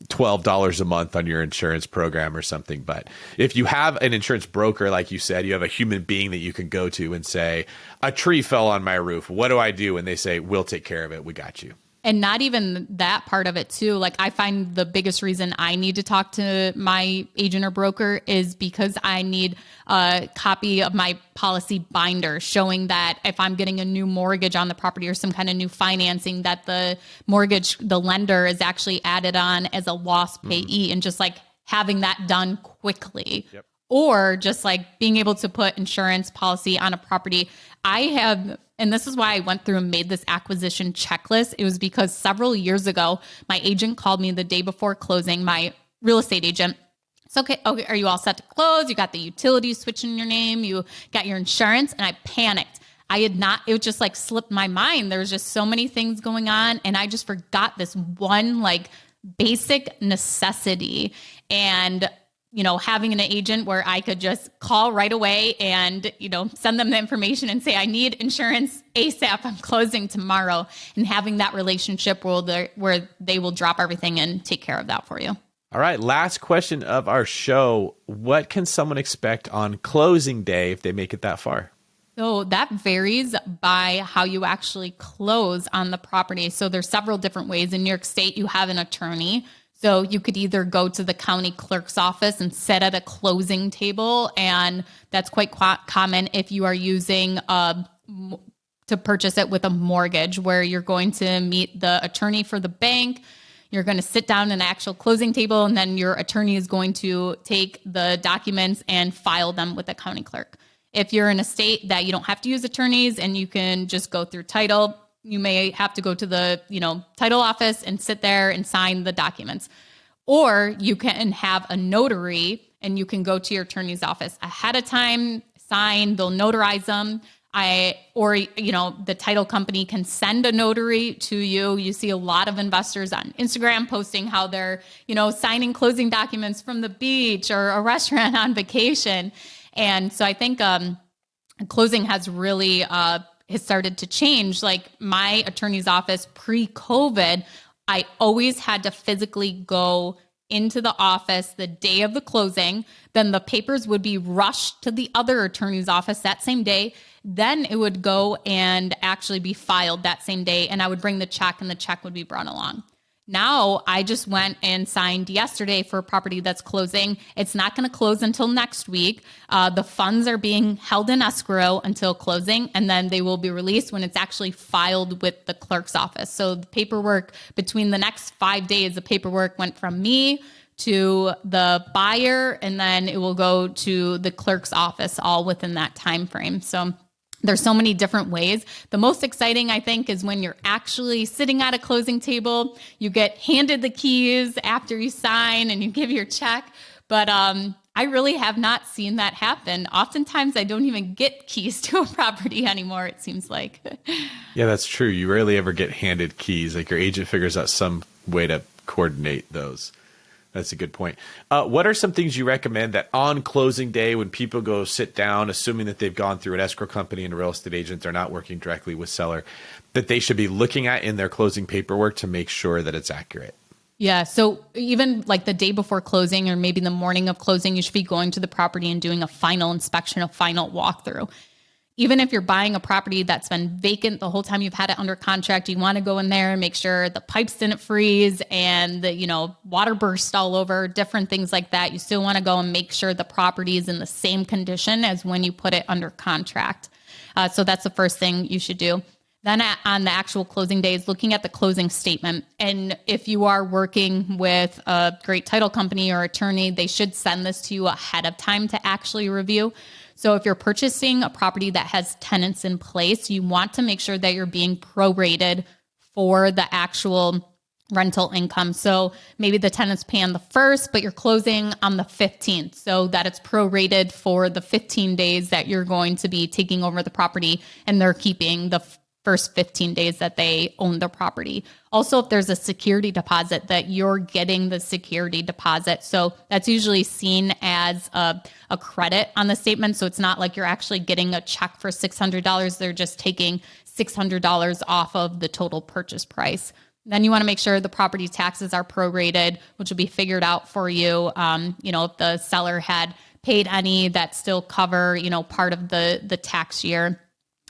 $12 a month on your insurance program or something. But if you have an insurance broker, like you said, you have a human being that you can go to and say, a tree fell on my roof. What do I do? And they say, we'll take care of it. We got you. And not even that part of it too. Like, I find the biggest reason I need to talk to my agent or broker is because I need a copy of my policy binder showing that if I'm getting a new mortgage on the property or some kind of new financing, that the lender is actually added on as a loss payee, and just like having that done quickly. Yep. Or just like being able to put insurance policy on a property. And this is why I went through and made this acquisition checklist. It was because several years ago, my agent called me the day before closing, my real estate agent. It's okay, are you all set to close? You got the utilities switched in your name, you got your insurance, and I panicked. It just like slipped my mind. There was just so many things going on, and I just forgot this one like basic necessity. And having an agent where I could just call right away and, send them the information and say, I need insurance ASAP, I'm closing tomorrow, and having that relationship where they will drop everything and take care of that for you. All right. Last question of our show. What can someone expect on closing day if they make it that far? So that varies by how you actually close on the property. So there's several different ways. In New York State, you have an attorney. So you could either go to the county clerk's office and sit at a closing table, and that's quite common if you are using to purchase it with a mortgage, where you're going to meet the attorney for the bank. You're going to sit down at an actual closing table, and then your attorney is going to take the documents and file them with the county clerk. If you're in a state that you don't have to use attorneys and you can just go through title, you may have to go to the, title office and sit there and sign the documents. Or you can have a notary and you can go to your attorney's office ahead of time, sign, they'll notarize them. The title company can send a notary to you. You see a lot of investors on Instagram posting how they're, signing closing documents from the beach or a restaurant on vacation. And so I think closing has really has started to change. Like my attorney's office pre-COVID, I always had to physically go into the office the day of the closing. Then the papers would be rushed to the other attorney's office that same day. Then it would go and actually be filed that same day. And I would bring the check and the check would be brought along. Now I just went and signed yesterday for a property that's closing. It's not going to close until next week. The funds are being held in escrow until closing, and then they will be released when it's actually filed with the clerk's office. So the paperwork between the next 5 days, the paperwork went from me to the buyer, and then it will go to the clerk's office all within that time frame. So there's so many different ways. The most exciting, I think, is when you're actually sitting at a closing table, you get handed the keys after you sign and you give your check. But I really have not seen that happen. Oftentimes, I don't even get keys to a property anymore, it seems like. Yeah, that's true. You rarely ever get handed keys. Like your agent figures out some way to coordinate those. That's a good point. What are some things you recommend that on closing day, when people go sit down, assuming that they've gone through an escrow company and a real estate agent, they're not working directly with seller, that they should be looking at in their closing paperwork to make sure that it's accurate? Yeah. So even like the day before closing or maybe the morning of closing, you should be going to the property and doing a final inspection, a final walkthrough. Even if you're buying a property that's been vacant the whole time you've had it under contract, you want to go in there and make sure the pipes didn't freeze and the, water burst all over, different things like that. You still want to go and make sure the property is in the same condition as when you put it under contract. So that's the first thing you should do. Then on the actual closing days, looking at the closing statement. And if you are working with a great title company or attorney, they should send this to you ahead of time to actually review. So if you're purchasing a property that has tenants in place, you want to make sure that you're being prorated for the actual rental income. So maybe the tenant's paying on the 1st, but you're closing on the 15th, so that it's prorated for the 15 days that you're going to be taking over the property, and they're keeping the first 15 days that they own the property. Also, if there's a security deposit, that you're getting the security deposit. So that's usually seen as a credit on the statement. So it's not like you're actually getting a check for $600. They're just taking $600 off of the total purchase price. Then you want to make sure the property taxes are prorated, which will be figured out for you. If the seller had paid any that still cover, part of the tax year.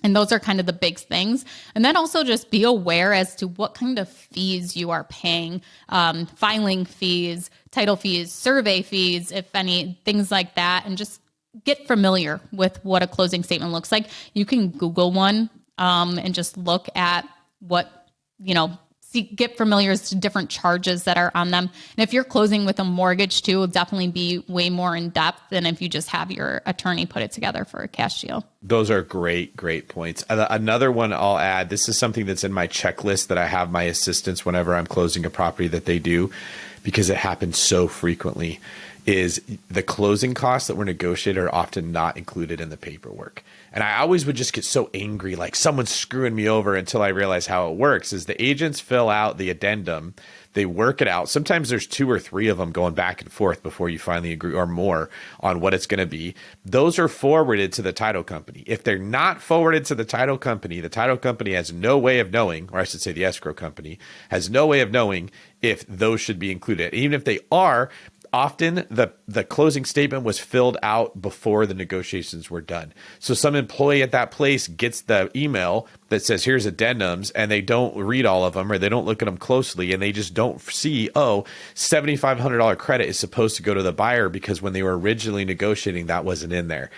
And those are kind of the big things. And then also just be aware as to what kind of fees you are paying, filing fees, title fees, survey fees, if any, things like that. And just get familiar with what a closing statement looks like. You can Google one and just look at what, get familiar as to different charges that are on them. And if you're closing with a mortgage too, it'll definitely be way more in depth than if you just have your attorney put it together for a cash deal. Those are great points. Another one I'll add, this is something that's in my checklist that I have my assistants whenever I'm closing a property that they do, because it happens so frequently, is the closing costs that were negotiated are often not included in the paperwork. And I always would just get so angry, like someone's screwing me over, until I realize how it works is the agents fill out the addendum, they work it out. Sometimes there's 2 or 3 of them going back and forth before you finally agree, or more, on what it's going to be. Those are forwarded to the title company. If they're not forwarded to the title company has no way of knowing, or I should say the escrow company has no way of knowing if those should be included. Even if they are, often the closing statement was filled out before the negotiations were done. So some employee at that place gets the email that says, here's addendums, and they don't read all of them, or they don't look at them closely, and they just don't see, $7,500 credit is supposed to go to the buyer because when they were originally negotiating, that wasn't in there.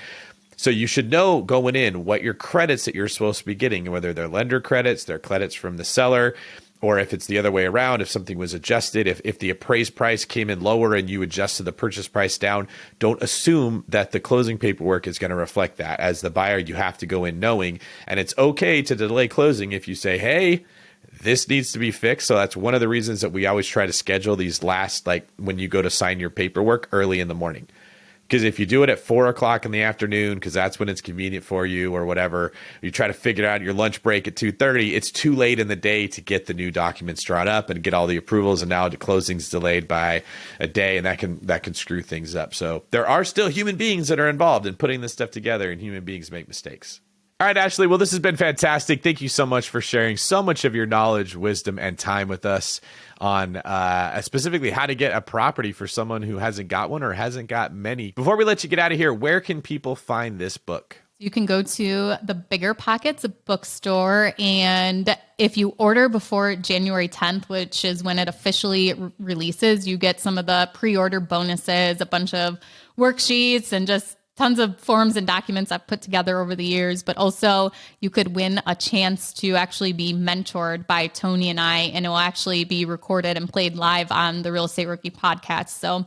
So you should know going in what your credits that you're supposed to be getting, whether they're lender credits, they're credits from the seller, or if it's the other way around, if something was adjusted, if the appraised price came in lower and you adjusted the purchase price down, don't assume that the closing paperwork is going to reflect that. As the buyer, you have to go in knowing, and it's okay to delay closing if you say, hey, this needs to be fixed. So that's one of the reasons that we always try to schedule these last, like when you go to sign your paperwork, early in the morning. Because if you do it at 4:00 in the afternoon, because that's when it's convenient for you or whatever, you try to figure out your lunch break at 2:30, it's too late in the day to get the new documents drawn up and get all the approvals. And now the closing's delayed by a day, and that can screw things up. So there are still human beings that are involved in putting this stuff together, and human beings make mistakes. All right, Ashley. Well, this has been fantastic. Thank you so much for sharing so much of your knowledge, wisdom, and time with us on specifically how to get a property for someone who hasn't got one or hasn't got many. Before we let you get out of here, where can people find this book? You can go to the BiggerPockets bookstore, and if you order before January 10th, which is when it officially releases, you get some of the pre-order bonuses, a bunch of worksheets, and just tons of forms and documents I've put together over the years. But also you could win a chance to actually be mentored by Tony and I, and it will actually be recorded and played live on the Real Estate Rookie podcast. So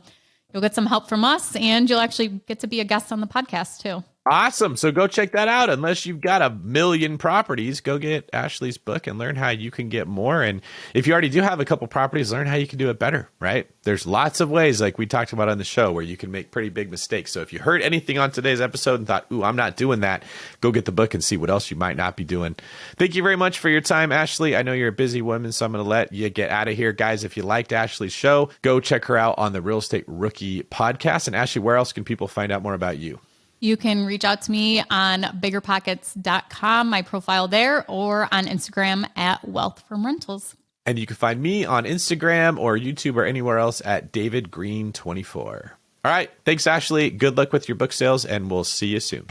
you'll get some help from us, and you'll actually get to be a guest on the podcast too. Awesome. So go check that out. Unless you've got a million properties, go get Ashley's book and learn how you can get more. And if you already do have a couple properties, learn how you can do it better, right? There's lots of ways, like we talked about on the show, where you can make pretty big mistakes. So if you heard anything on today's episode and thought, ooh, I'm not doing that, go get the book and see what else you might not be doing. Thank you very much for your time, Ashley. I know you're a busy woman, so I'm going to let you get out of here. Guys, if you liked Ashley's show, go check her out on the Real Estate Rookie podcast. And Ashley, where else can people find out more about you? You can reach out to me on biggerpockets.com, my profile there, or on Instagram at Wealth from Rentals. And you can find me on Instagram or YouTube or anywhere else at DavidGreen24. All right. Thanks, Ashley. Good luck with your book sales, and we'll see you soon.